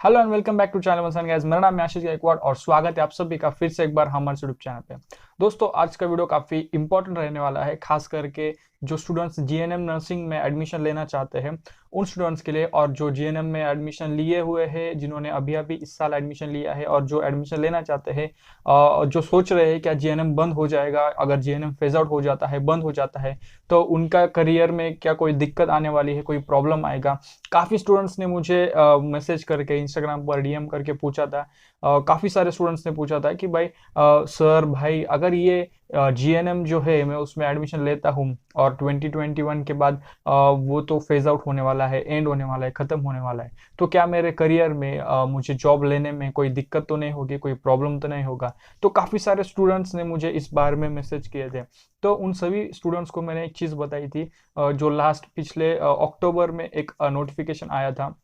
Hello and welcome back to channel once guys. मेरा नाम है आशीष गायकवाड़ और स्वागत है आप सभी का फिर से एक बार हमारे यूट्यूब चैनल पे। दोस्तों, आज का वीडियो काफी इंपॉर्टेंट रहने वाला है, खास करके जो स्टूडेंट्स जीएनएम नर्सिंग में एडमिशन लेना चाहते हैं उन स्टूडेंट्स के लिए, और जो जीएनएम में एडमिशन लिए हुए हैं, जिन्होंने अभी अभी इस साल एडमिशन लिया है और जो एडमिशन लेना चाहते हैं, जो सोच रहे हैं क्या जीएनएम बंद हो जाएगा, अगर जीएनएम फेज आउट हो जाता है, बंद हो जाता है तो उनका करियर में क्या कोई दिक्कत आने वाली है, कोई प्रॉब्लम आएगा। काफ़ी स्टूडेंट्स ने मुझे मैसेज करके इंस्टाग्राम पर डीएम करके पूछा था। काफ़ी सारे स्टूडेंट्स ने पूछा था कि भाई सर भाई, अगर ये जीएनएम जो है मैं उसमें एडमिशन लेता हूँ और 2021 के बाद वो तो फेज आउट होने वाला है, एंड होने वाला है, ख़त्म होने वाला है, तो क्या मेरे करियर में मुझे जॉब लेने में कोई दिक्कत तो नहीं होगी, कोई प्रॉब्लम तो नहीं होगा। तो काफ़ी सारे स्टूडेंट्स ने मुझे इस बारे में मैसेज किए थे। तो उन सभी स्टूडेंट्स को मैंने एक चीज़ बताई थी, जो लास्ट पिछले अक्टूबर में एक नोटिफिकेशन आया था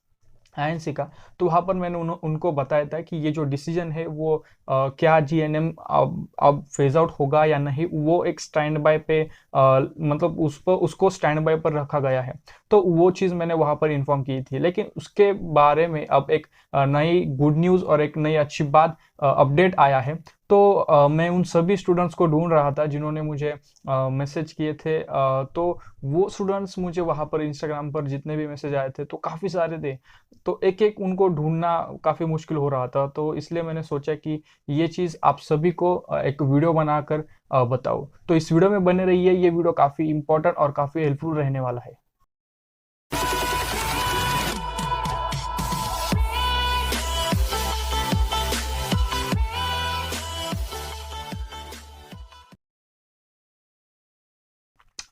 आईएनसी का। तो वहाँ पर मैंने उनको बताया था कि ये जो डिसीजन है वो क्या जीएनएम अब फेज आउट होगा या नहीं, वो एक स्टैंड बाय पे मतलब उसको स्टैंड बाय पर रखा गया है। तो वो चीज़ मैंने वहाँ पर इन्फॉर्म की थी, लेकिन उसके बारे में अब एक नई गुड न्यूज़ और एक नई अच्छी बात अपडेट आया है। तो मैं उन सभी स्टूडेंट्स को ढूंढ रहा था जिन्होंने मुझे मैसेज किए थे। तो वो स्टूडेंट्स मुझे वहाँ पर इंस्टाग्राम पर जितने भी मैसेज आए थे तो काफ़ी सारे थे, तो एक एक उनको ढूंढना काफ़ी मुश्किल हो रहा था। तो इसलिए मैंने सोचा कि ये चीज़ आप सभी को एक वीडियो बनाकर बताओ। तो इस वीडियो में बने रहिए, ये वीडियो काफ़ी इंपॉर्टेंट और काफ़ी हेल्पफुल रहने वाला है।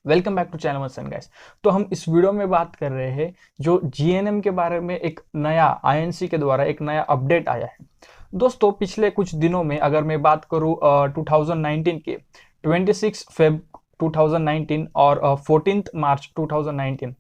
वेलकम बैक टू चैनल मसन गाइस। तो हम इस वीडियो में बात कर रहे हैं जो जीएनएम के बारे में एक नया आईएनसी के द्वारा एक नया अपडेट आया है। दोस्तों, पिछले कुछ दिनों में अगर मैं बात करूं 2019 के 26 फेब 2019 और 14 मार्च 2019,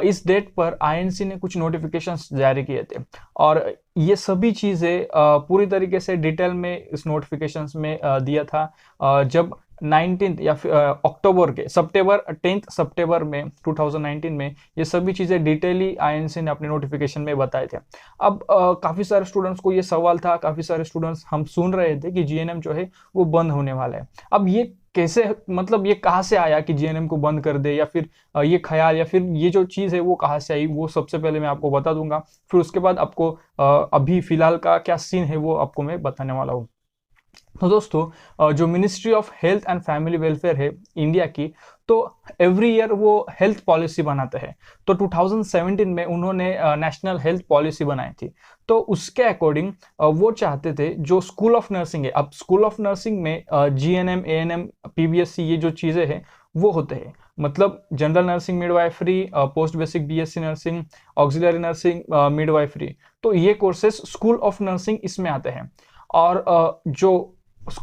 इस डेट पर आईएनसी ने कुछ नोटिफिकेशंस जारी किए थे। और ये सभी चीज़ें पूरी तरीके से डिटेल में इस नोटिफिकेशंस में दिया था। जब 19 या फिर अक्टूबर के सितंबर 10 सितंबर में 2019 में ये सभी चीज़ें डिटेली आईएनसी ने अपने नोटिफिकेशन में बताए थे। अब काफ़ी सारे स्टूडेंट्स को ये सवाल था, काफ़ी सारे स्टूडेंट्स हम सुन रहे थे कि जीएनएम जो है वो बंद होने वाला है। अब ये कैसे, मतलब ये कहाँ से आया कि जीएनएम को बंद कर दे, या फिर ये ख्याल या फिर ये जो चीज़ है वो कहाँ से आई, वो सबसे पहले मैं आपको बता दूंगा। फिर उसके बाद आपको अभी फिलहाल का क्या सीन है वो आपको मैं बताने वाला हूँ। तो दोस्तों, जो ministry of health and family welfare है इंडिया की, तो एवरी ईयर वो हेल्थ पॉलिसी बनाते हैं। तो 2017 में उन्होंने नेशनल हेल्थ पॉलिसी बनाई थी। तो उसके अकॉर्डिंग वो चाहते थे जो स्कूल ऑफ नर्सिंग है, अब स्कूल ऑफ नर्सिंग में जीएनएम, एएनएम, पीबीएससी ये जो चीज़ें हैं वो होते हैं, मतलब general nursing, midwifery, post basic BSc nursing, auxiliary nursing, midwifery. तो ये कोर्सेस स्कूल ऑफ नर्सिंग इसमें आते हैं। और जो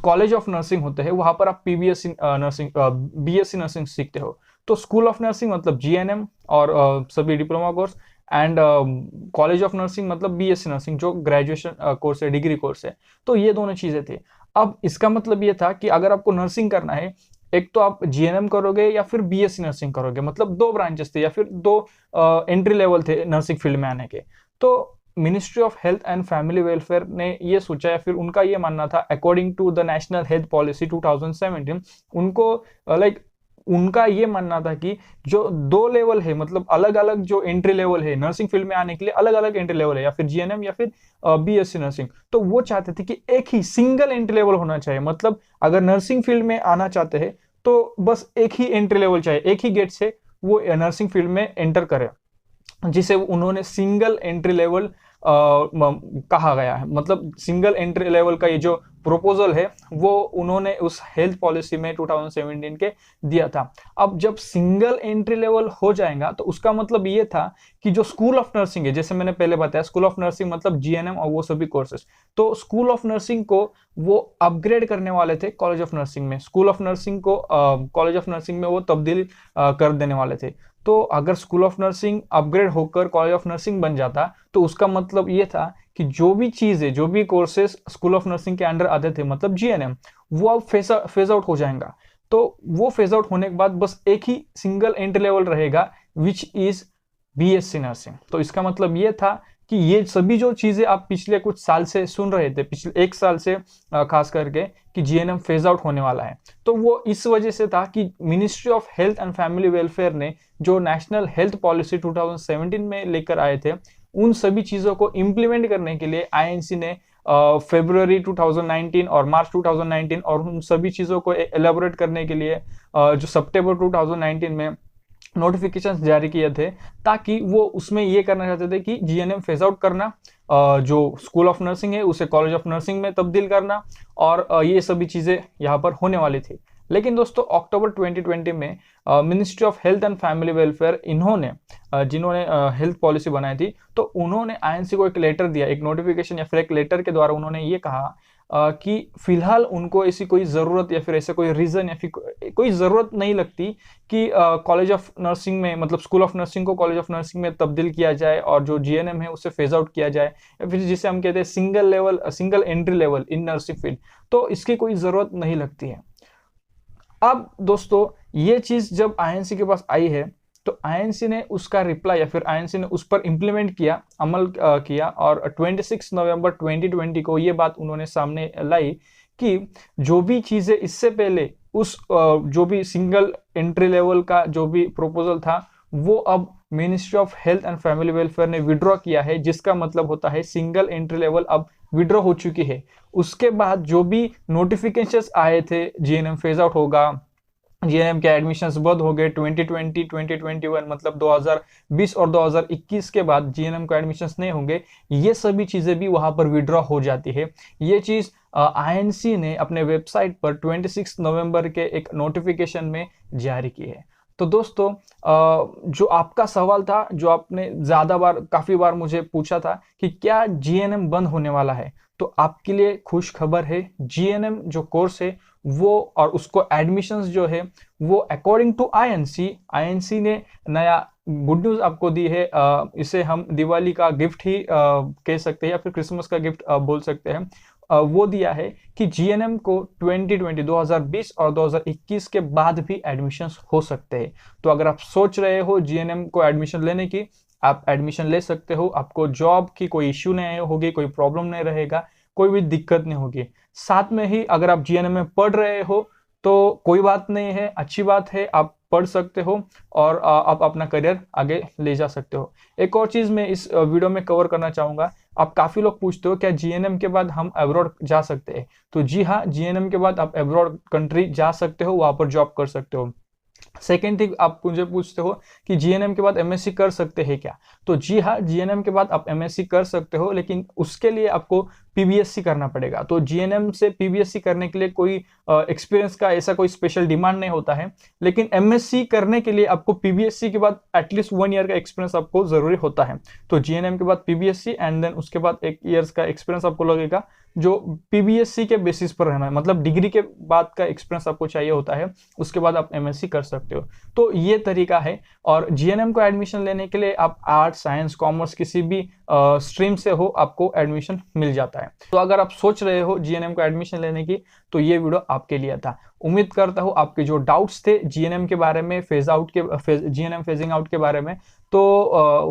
कॉलेज ऑफ नर्सिंग होते हैं वहां पर आप पीबीएससी नर्सिंग, बीएससी नर्सिंग सीखते हो। तो स्कूल ऑफ नर्सिंग मतलब जीएनएम और सभी diploma course, and college of nursing मतलब बीएससी नर्सिंग जो ग्रेजुएशन कोर्स है, डिग्री कोर्स है। तो ये दोनों चीजें थी। अब इसका मतलब ये था कि अगर आपको नर्सिंग करना है, एक तो आप जीएनएम करोगे या फिर बीएससी नर्सिंग करोगे, मतलब दो ब्रांचेस थे या फिर दो एंट्री लेवल थे नर्सिंग फील्ड में आने के। तो ministry of health and family welfare ने ये सोचा, या फिर उनका ये मानना था, according to the national health policy 2017, उनको लाइक उनका ये मानना था कि जो दो लेवल है, मतलब अलग अलग जो एंट्री लेवल है नर्सिंग फील्ड में आने के लिए, अलग अलग एंट्री लेवल है, या फिर जीएनएम या फिर बीएससी नर्सिंग। तो वो चाहते थे कि एक ही सिंगल एंट्री लेवल होना चाहिए, मतलब अगर नर्सिंग फील्ड में आना चाहते हैं तो बस एक ही एंट्री लेवल चाहिए, एक ही गेट से वो नर्सिंग फील्ड में एंटर करे, जिसे उन्होंने सिंगल एंट्री लेवल कहा गया है। मतलब सिंगल एंट्री लेवल का ये जो प्रपोजल है वो उन्होंने उस हेल्थ पॉलिसी में 2017 के दिया था। अब जब सिंगल एंट्री लेवल हो जाएगा तो उसका मतलब ये था कि जो स्कूल ऑफ नर्सिंग है, जैसे मैंने पहले बताया, स्कूल ऑफ नर्सिंग मतलब जीएनएम और वो सभी कोर्सेज, तो स्कूल ऑफ नर्सिंग को वो अपग्रेड करने वाले थे कॉलेज ऑफ नर्सिंग में, स्कूल ऑफ नर्सिंग को कॉलेज ऑफ नर्सिंग में वो तब्दील कर देने वाले थे। तो अगर स्कूल ऑफ नर्सिंग अपग्रेड होकर कॉलेज ऑफ नर्सिंग बन जाता तो उसका मतलब ये था कि जो भी चीजें, जो भी कोर्सेज स्कूल ऑफ नर्सिंग के अंडर आते थे, मतलब जीएनएम, वो अब फेज आउट हो जाएगा। तो वो फेज आउट होने के बाद बस एक ही सिंगल एंट्री लेवल रहेगा, विच इज बीएससी नर्सिंग। तो इसका मतलब ये था कि ये सभी जो चीजें आप पिछले कुछ साल से सुन रहे थे, पिछले एक साल से खास करके, कि जीएनएम फेज आउट होने वाला है, तो वो इस वजह से था कि ministry of health and family welfare ने जो नेशनल हेल्थ पॉलिसी 2017 में लेकर आए थे, उन सभी चीजों को इम्प्लीमेंट करने के लिए आईएनसी ने फरवरी 2019 और मार्च 2019 और उन सभी चीजों को एलेबोरेट करने के लिए जो सितंबर 2019 में नोटिफिकेशंस जारी किए थे, ताकि वो उसमें ये करना चाहते थे कि जीएनएम फेज आउट करना, जो स्कूल ऑफ नर्सिंग है उसे कॉलेज ऑफ नर्सिंग में तब्दील करना, और ये सभी चीजें यहाँ पर होने वाली थी। लेकिन दोस्तों अक्टूबर 2020 में ministry of health and family welfare इन्होंने जिन्होंने हेल्थ पॉलिसी बनाई थी, तो उन्होंने आईएनसी को एक लेटर दिया, एक नोटिफिकेशन या फिर एक लेटर के द्वारा उन्होंने ये कहा कि फिलहाल उनको ऐसी कोई ज़रूरत या फिर ऐसे कोई रीज़न या फिर कोई ज़रूरत नहीं लगती कि कॉलेज ऑफ नर्सिंग में, मतलब स्कूल ऑफ नर्सिंग को कॉलेज ऑफ नर्सिंग में तब्दील किया जाए और जो जीएनएम है उसे फेज आउट किया जाए, या फिर जिसे हम कहते हैं single entry level in nursing field, तो इसकी कोई ज़रूरत नहीं लगती है। अब दोस्तों ये चीज़ जब आईएनसी के पास आई है, तो आईएनसी ने उसका रिप्लाई या फिर आईएनसी ने उस पर इम्प्लीमेंट किया, अमल किया, और 26 नवंबर 2020 को ये बात उन्होंने सामने लाई कि जो भी चीज़ें इससे पहले उस जो भी सिंगल एंट्री लेवल का जो भी प्रपोजल था, वो अब ministry of health and family welfare ने विड्रॉ किया है, जिसका मतलब होता है सिंगल एंट्री लेवल अब विड्रॉ हो चुकी है। उसके बाद जो भी नोटिफिकेशंस आए थे, जीएनएम फेज आउट होगा, जीएनएम के एडमिशंस बंद हो गए 2020 2021, मतलब 2020 और 2021 के बाद जीएनएम को एडमिशंस नहीं होंगे, ये सभी चीजें भी वहां पर विड्रॉ हो जाती है। ये चीज आईएनसी ने अपने वेबसाइट पर 26 नवंबर के एक नोटिफिकेशन में जारी की है। तो दोस्तों जो आपका सवाल था, जो आपने काफी बार मुझे पूछा था कि क्या जीएनएम बंद होने वाला है, तो आपके लिए खुश खबर है, जीएनएम जो कोर्स है वो और उसको एडमिशंस जो है वो अकॉर्डिंग टू आईएनसी ने नया गुड न्यूज आपको दी है। इसे हम दिवाली का गिफ्ट ही कह सकते हैं या फिर क्रिसमस का गिफ्ट बोल सकते हैं। वो दिया है कि जीएनएम को 2020 और 2021 के बाद भी एडमिशंस हो सकते हैं। तो अगर आप सोच रहे हो जीएनएम को एडमिशन लेने की, आप एडमिशन ले सकते हो। आपको जॉब की कोई इश्यू नहीं होगी, कोई प्रॉब्लम नहीं रहेगा, कोई भी दिक्कत नहीं होगी। साथ में ही अगर आप जीएनएम में पढ़ रहे हो तो कोई बात नहीं है, अच्छी बात है, आप पढ़ सकते हो और आप अपना करियर आगे ले जा सकते हो। एक और चीज़ मैं इस वीडियो में कवर करना चाहूँगा, आप काफ़ी लोग पूछते हो क्या जीएनएम के बाद हम अब्रॉड जा सकते हैं, तो जी हाँ, जीएनएम के बाद आप अब्रॉड कंट्री जा सकते हो, वहाँ पर जॉब कर सकते हो। सेकेंड थिंग, आप मुझे पूछते हो कि जीएनएम के बाद एमएससी कर सकते हैं क्या, तो जी हाँ, जीएनएम के बाद आप एमएससी कर सकते हो, लेकिन उसके लिए आपको पीबीएससी करना पड़ेगा। तो जीएनएम से पीबीएससी करने के लिए कोई एक्सपीरियंस का ऐसा कोई स्पेशल डिमांड नहीं होता है, लेकिन एमएससी करने के लिए आपको पीबीएससी के बाद एटलीस्ट 1 ईयर का एक्सपीरियंस आपको जरूरी होता है। तो जीएनएम के बाद पीबीएससी एंड देन उसके बाद 1 ईयर्स का एक्सपीरियंस आपको लगेगा, जो पीबीएससी के बेसिस पर रहना है, मतलब डिग्री के बाद का एक्सपीरियंस आपको चाहिए होता है, उसके बाद आप एमएससी कर सकते हो। तो ये तरीका है। और जीएनएम को एडमिशन लेने के लिए आप आर्ट्स, साइंस, कॉमर्स किसी भी स्ट्रीम से हो, आपको एडमिशन मिल जाता है। तो अगर आप सोच रहे हो जीएनएम को एडमिशन लेने की, तो ये वीडियो आपके लिए था। उम्मीद करता हूँ आपके जो डाउट्स थे जीएनएम के बारे में, जीएनएम फेजिंग आउट के बारे में, तो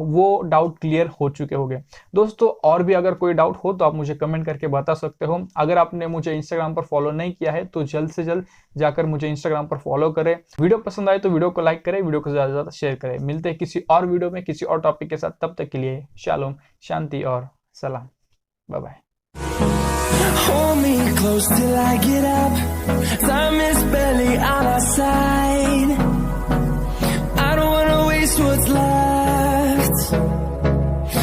वो डाउट क्लियर हो चुके होंगे। दोस्तों और भी अगर कोई डाउट हो तो आप मुझे कमेंट करके बता सकते हो। अगर आपने मुझे इंस्टाग्राम पर फॉलो नहीं किया है तो जल्द से जल्द जाकर मुझे इंस्टाग्राम पर फॉलो करें। वीडियो पसंद आए तो वीडियो को लाइक करें, वीडियो को ज़्यादा से ज़्यादा शेयर करें। मिलते हैं किसी और वीडियो में किसी और टॉपिक के साथ, तब तक के लिए शालोम, शांति और सलाम। Bye bye. Hold me close till I get up. Time is barely on our side. I don't wanna waste what's left.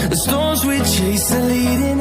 The storms we chase are leading